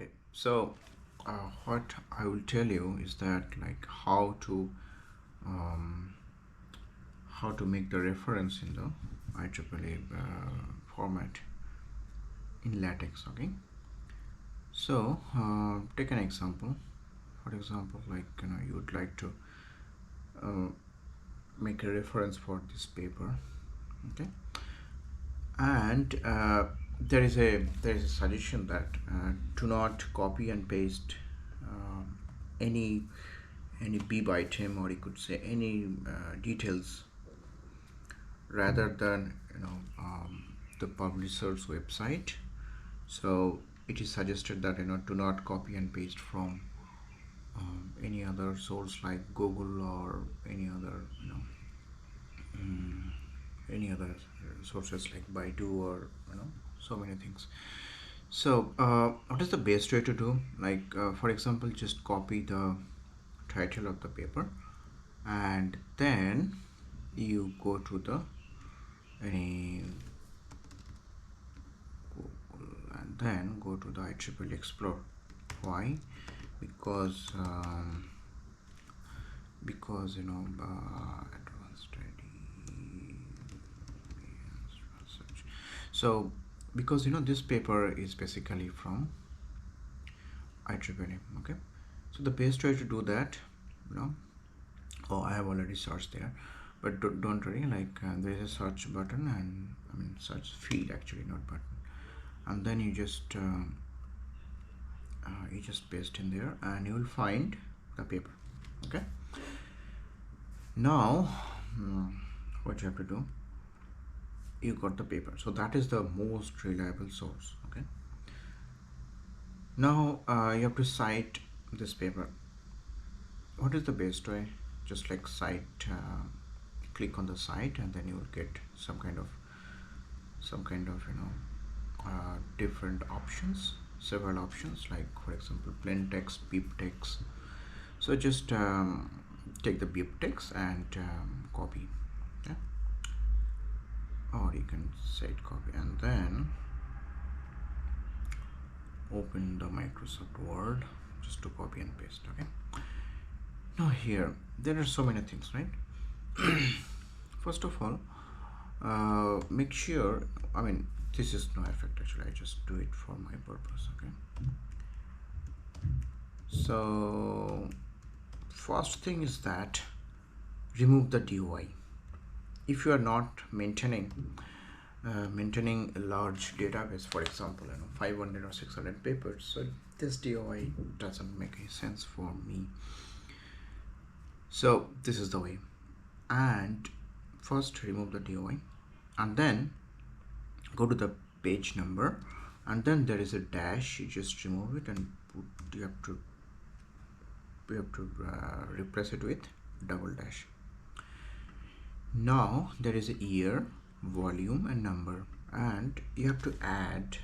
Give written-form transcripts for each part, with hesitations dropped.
Okay, so what I will tell you is that like um, how to make the reference in the IEEE format in LaTeX. Okay, so take an example. For example, like you would like to uh, make a reference for this paper. Okay, and there is a suggestion that do not copy and paste um, any bib item, or you could say any details, rather than the publisher's website. So it is suggested that do not copy and paste from any other source like Google or any other um, any other sources like Baidu, or so many things. So what is the best way to do? Like for example, just copy the title of the paper, and then you go to the any Google, and then go to the IEEE Explore. Why? Because advanced study research. So because this paper is basically from IEEE. Okay, so the best way to do that, you know oh, I have already searched there, but don't worry, like there is a search button, and I mean search field, actually, not button, and then you just paste in there and you will find the paper. Okay, now what you have to do, you got the paper, so that is the most reliable source. Okay, now you have to cite this paper. What is the best way? Just like cite, click on the site, and then you will get some kind of different options, several options, like for example plain text, BibTeX. So just take the BibTeX and copy. Yeah, or you can say it copy, and then open the Microsoft Word just to copy and paste. Okay, now here there are so many things, right? First of all, make sure, I mean, this is no effect, actually, I just do it for my purpose. Okay, so first thing is that remove the DOI. If you are not maintaining a large database, for example 500 or 600 papers, so this DOI doesn't make any sense for me. So this is the way. And first remove the DOI, and then go to the page number, and then there is a dash, you just remove it and you have to replace it with double dash. Now there is a year, volume, and number, and you have to add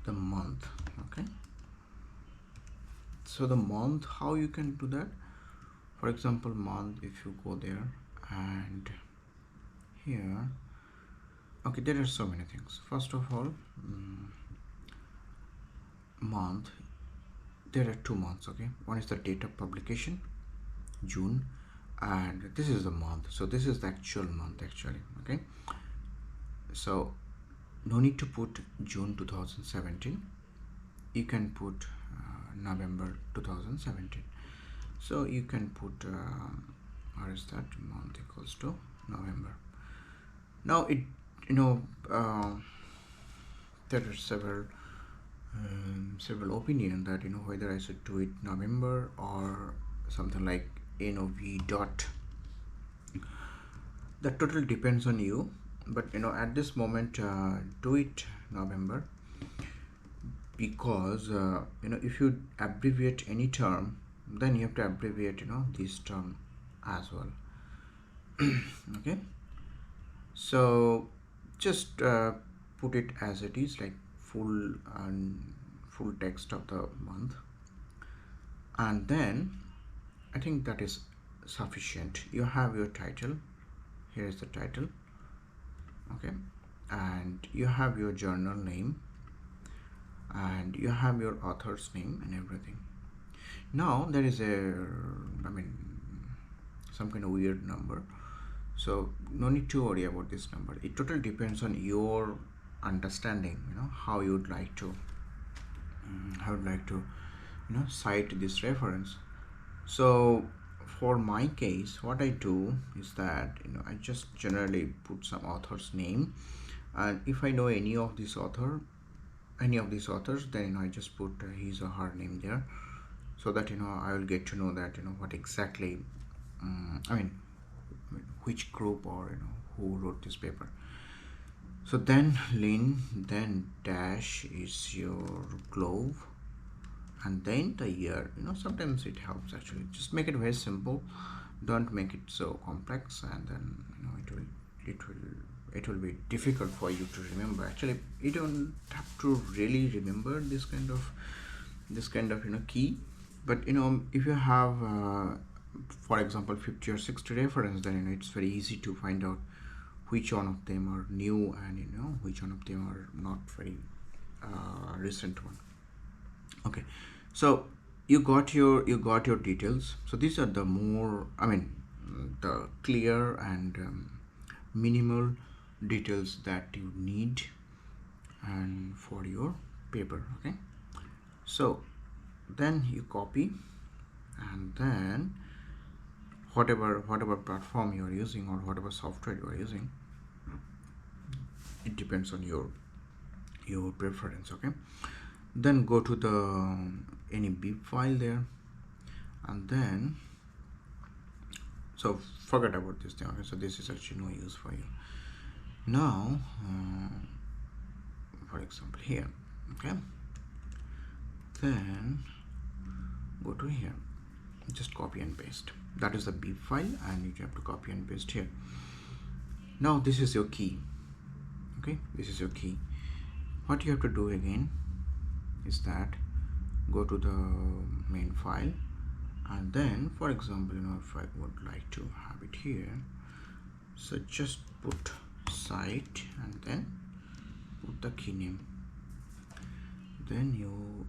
the month. Okay, so the month, how you can do that? For example, month, if you go there and here, okay, there are so many things. First of all, month, there are 2 months. Okay, one is the date of publication, June, and this is the month, so this is the actual month, actually. Okay, so no need to put June 2017, you can put November 2017. So you can put what is that, month equals to November. Now it there are several opinion that whether I should do it November or something like NOV dot. That totally depends on you, but at this moment do it November, because if you abbreviate any term, then you have to abbreviate this term as well. Okay, so just put it as it is, like full text of the month, and then I think that is sufficient. You have your title, here is the title. Okay, and you have your journal name, and you have your author's name and everything. Now there is a, I mean, some kind of weird number, so no need to worry about this number. It totally depends on your understanding, how you'd like to cite this reference. So for my case, what I do is that I just generally put some author's name, and if I know any of these authors, then I just put his or her name there, so that I will get to know that what exactly, I mean, which group, or who wrote this paper. So then Lin, then dash is your glove, and then the year. Sometimes it helps actually. Just make it very simple. Don't make it so complex, and then it will be difficult for you to remember. Actually, you don't have to really remember this kind of key, but if you have for example 50 or 60 reference, then it's very easy to find out which one of them are new, and which one of them are not very recent one. Okay, so you got your details. So these are the more, the clear and minimal details that you need and for your paper. Okay, so then you copy, and then whatever platform you are using, or whatever software you are using, it depends on your preference. Okay, then go to the any bib file there, and then, so forget about this thing. Okay, so this is actually no use for you now. For example here, okay, then go to here, just copy and paste. That is the bib file, and you have to copy and paste here. Now this is your key. Okay, this is your key. What you have to do again is that go to the main file, and then, for example, if I would like to have it here, so just put site and then put the key name. Then you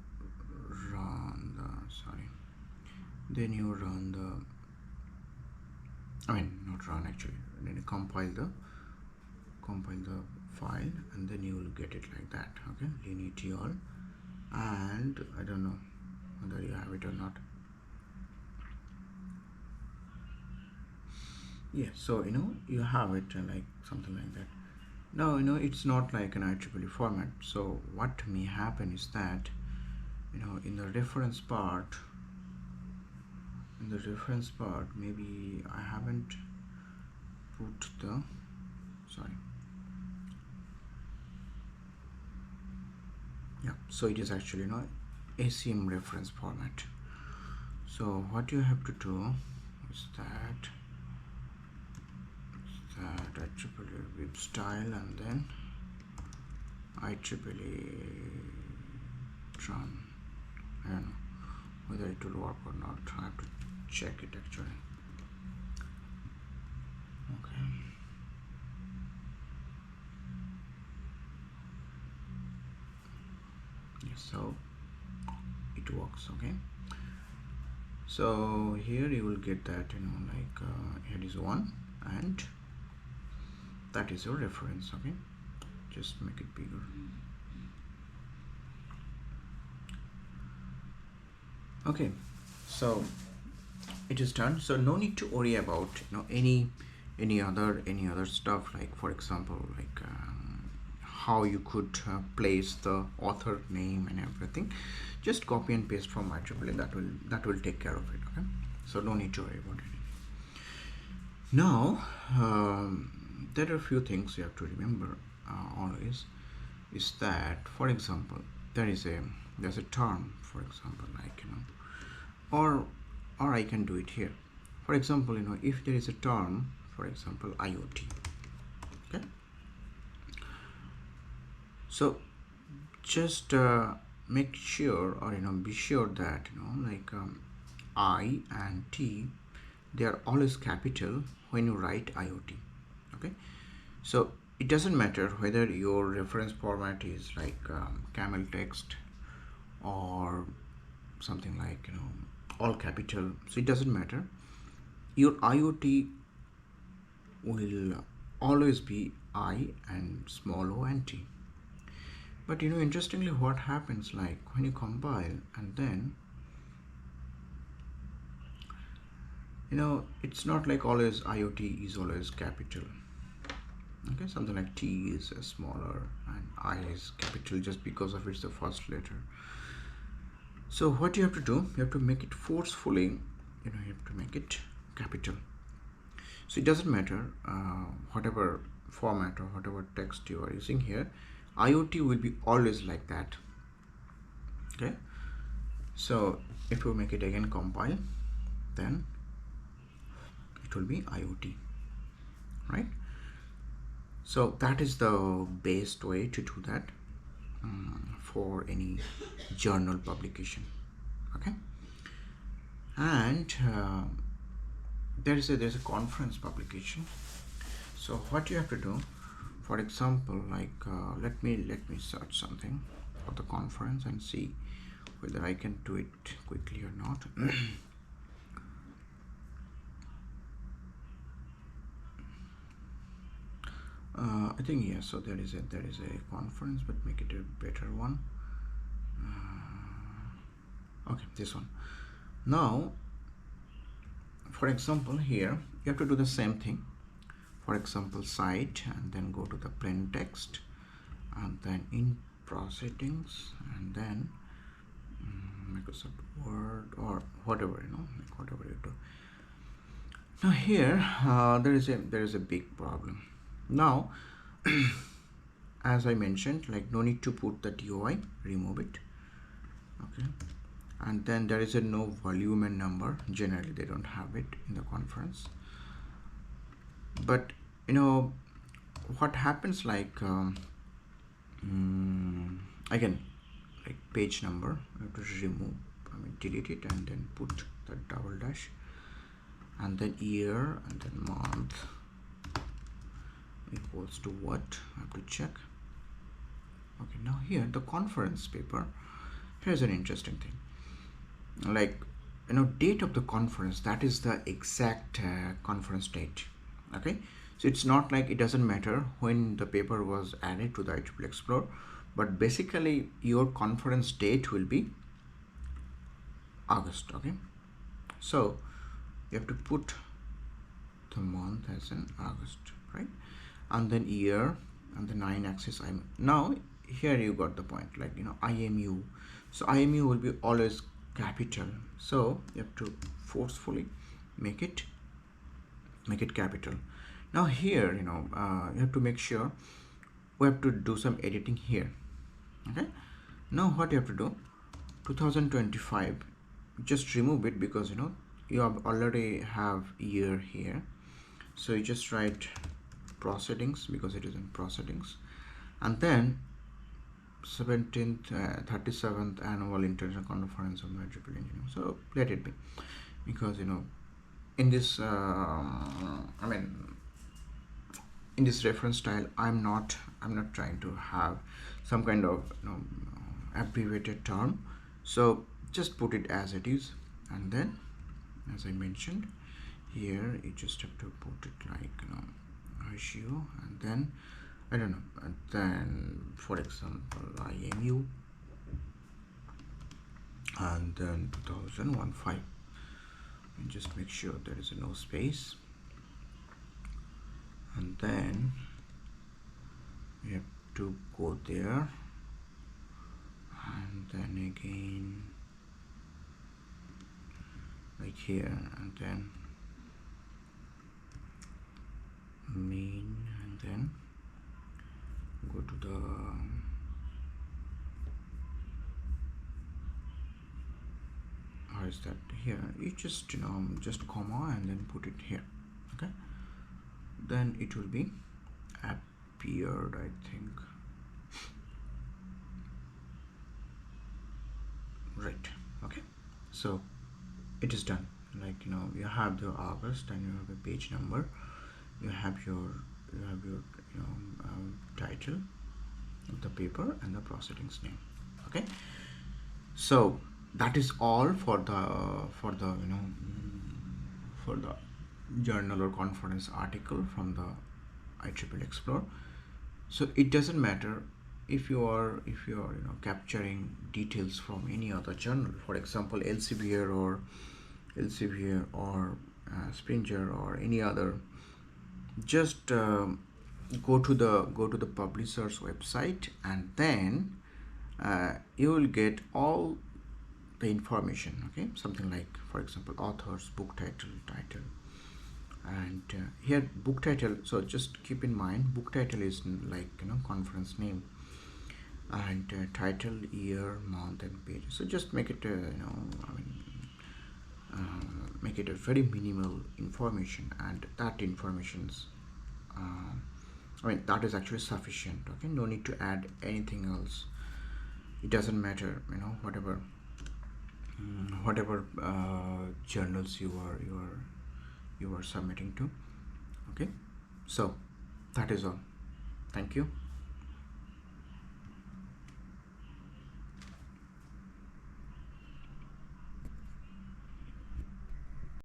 run the not run actually, then you compile the file, and then you will get it like that. Okay, unity all, and I don't know whether you have it or not. Yeah, so you have it like something like that. Now it's not like an IEEE format. So what may happen is that in the reference part, maybe I haven't put the, sorry, yeah, so it is actually ACM reference format. So what you have to do is that IEEE bib style, and then IEEE run. I don't know whether it will work or not. I have to check it actually. Okay, yes, so it works. Okay, so here you will get that here is one, and that is your reference. Okay, just make it bigger. Okay, so it is done. So no need to worry about any other stuff, like for example how you could place the author name and everything. Just copy and paste from IEEE. That will take care of it. Okay, so no need to worry about it. Now there are a few things you have to remember always, is that, for example, there's a term, for example, like or I can do it here. For example, if there is a term, for example, IoT. Okay, so just make sure, or be sure that I and T, they are always capital when you write IoT. Okay, so it doesn't matter whether your reference format is like camel text, or something like all capital. So it doesn't matter. Your IoT will always be I and small o and t. But interestingly, what happens, like when you compile and then it's not like always IoT is always capital. Okay, something like T is smaller and I is capital just because of it's the first letter. So what you have to do, you have to make it forcefully, you have to make it capital. So it doesn't matter whatever format or whatever text you are using here, IoT will be always like that. Okay, so if you make it again compile, then it will be IoT, right? So that is the best way to do that for any journal publication. Okay, and there's a conference publication. So what you have to do, for example, like let me search something for the conference and see whether I can do it quickly or not. I think yes. So there is a conference, but make it a better one. Okay, this one. Now, for example, here you have to do the same thing. For example, site, and then go to the plain text, and then in proceedings, and then Microsoft Word or whatever like whatever you do. Now here there is a big problem. Now, as I mentioned, like no need to put the DOI, remove it. Okay, and then there is a no volume and number. Generally they don't have it in the conference, but what happens, like again, like page number you have to remove, delete it, and then put the double dash, and then year, and then month equals to what I have to check. Okay, now here the conference paper, here's an interesting thing, like date of the conference, that is the exact conference date. Okay, so it's not like it doesn't matter when the paper was added to the IEEE Explorer, but basically your conference date will be August. Okay, so you have to put the month as in August, right? And then year, and the 9-axis. Now here you got the point, like IMU. So IMU will be always capital, so you have to forcefully make it capital. Now here you have to make sure we have to do some editing here. Okay, now what you have to do, 2025, just remove it because you have already have year here, so you just write proceedings because it is in proceedings, and then 17th 37th annual international conference on IEEE engineering. So let it be, because in this in this reference style, I'm not trying to have some kind of abbreviated term, so just put it as it is. And then, as I mentioned here, you just have to put it like ratio, and then I don't know, and then for example IMU, and then 2015, and just make sure there is no space, and then you have to go there, and then again like here, and then main, and then go to the how is that here, you just just comma and then put it here. Okay, then it will be appeared, I think, right. Okay, so it is done. Like you have the August, and you have a page number, you have your title of the paper and the proceedings name. Okay, So that is all for the for the journal or conference article from the IEEE Explore. So it doesn't matter if you are capturing details from any other journal, for example Elsevier or Springer or any other. Just go to the publisher's website, and then you will get all the information. Okay, something like, for example, authors, book title, and here book title. So just keep in mind, book title is like conference name, and title, year, month, and page. So just make it make it a very minimal information, and that information's that is actually sufficient. Okay, no need to add anything else. It doesn't matter, whatever journals you are submitting to. Okay, so that is all. Thank you.